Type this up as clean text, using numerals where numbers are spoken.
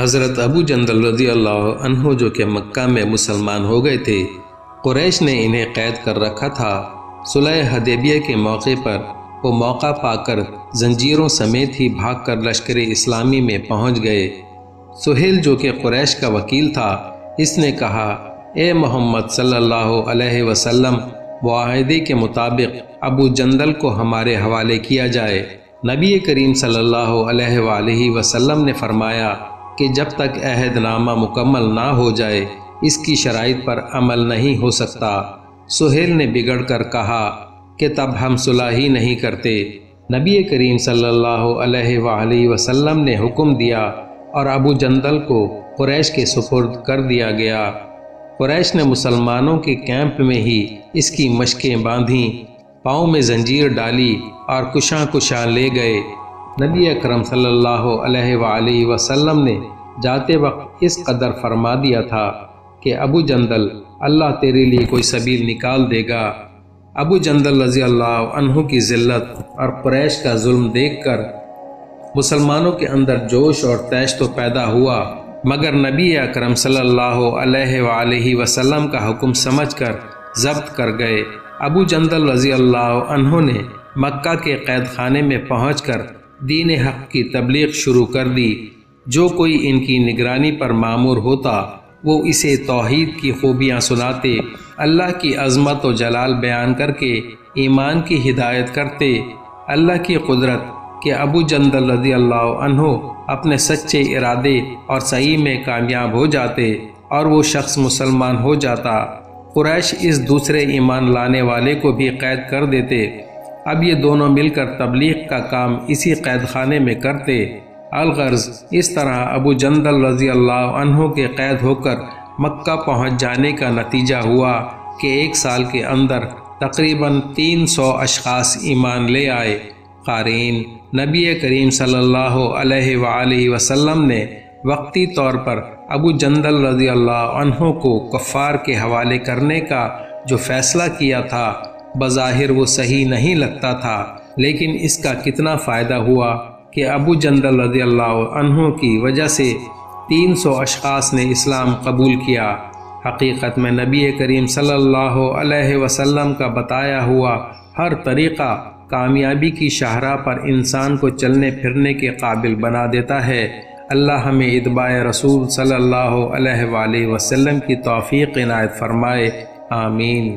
حضرت ابو جندل رضی اللہ عنہ جو کہ مکہ میں مسلمان ہو گئے تھے، قریش نے انہیں قید کر رکھا تھا۔ صلح حدیبیہ کے موقع پر وہ موقع پا کر زنجیروں سمیت ہی بھاگ کر لشکر اسلامی میں پہنچ گئے۔ سہیل جو کہ قریش کا وکیل تھا، اس نے کہا، اے محمد صلی اللہ علیہ وسلم، معاہدے کے مطابق ابو جندل کو ہمارے حوالے کیا جائے۔ نبی کریم صلی اللہ علیہ وآلہ وسلم نے فرمایا کہ جب تک عہد نامہ مکمل نہ ہو جائے اس کی شرائط پر عمل نہیں ہو سکتا۔ سہیل نے بگڑ کر کہا کہ تب ہم صلح ہی نہیں کرتے۔ نبی کریم صلی اللہ علیہ وآلہ وسلم نے حکم دیا اور ابو جندل کو قریش کے سپرد کر دیا گیا۔ قریش نے مسلمانوں کے کیمپ میں ہی اس کی مشقیں باندھیں، پاؤں میں زنجیر ڈالی اور کشاں کشاں لے گئے۔ نبی اکرم صلی اللہ علیہ وآلہ وسلم نے جاتے وقت اس قدر فرما دیا تھا کہ ابو جندل، اللہ تیرے لیے کوئی سبیل نکال دے گا۔ ابو جندل رضی اللہ عنہ کی ذلت اور قریش کا ظلم دیکھ کر مسلمانوں کے اندر جوش اور تیش تو پیدا ہوا، مگر نبی اکرم صلی اللہ علیہ وآلہ وسلم کا حکم سمجھ کر ضبط کر گئے۔ ابو جندل رضی اللہ عنہ نے مکہ کے قید خانے میں پہنچ کر دین حق کی تبلیغ شروع کر دی۔ جو کوئی ان کی نگرانی پر مامور ہوتا وہ اسے توحید کی خوبیاں سناتے، اللہ کی عظمت و جلال بیان کر کے ایمان کی ہدایت کرتے۔ اللہ کی قدرت کہ ابو جندل رضی اللہ عنہ اپنے سچے ارادے اور صحیح میں کامیاب ہو جاتے اور وہ شخص مسلمان ہو جاتا۔ قریش اس دوسرے ایمان لانے والے کو بھی قید کر دیتے۔ اب یہ دونوں مل کر تبلیغ کا کام اسی قید خانے میں کرتے۔ الغرض اس طرح ابو جندل رضی اللہ عنہ کے قید ہو کر مکہ پہنچ جانے کا نتیجہ ہوا کہ 1 سال کے اندر تقریباً 300 اشخاص ایمان لے آئے۔ قارئین، نبی کریم صلی اللہ علیہ وآلہ وسلم نے وقتی طور پر ابو جندل رضی اللہ عنہ کو کفار کے حوالے کرنے کا جو فیصلہ کیا تھا، بظاہر وہ صحیح نہیں لگتا تھا، لیکن اس کا کتنا فائدہ ہوا کہ ابو جندل رضی اللہ عنہ کی وجہ سے 300 اشخاص نے اسلام قبول کیا۔ حقیقت میں نبی کریم صلی اللہ علیہ وسلم کا بتایا ہوا ہر طریقہ کامیابی کی شاہراہ پر انسان کو چلنے پھرنے کے قابل بنا دیتا ہے۔ اللہ ہمیں اتباع رسول صلی اللہ علیہ وآلہ وسلم کی توفیق عنایت فرمائے، آمین۔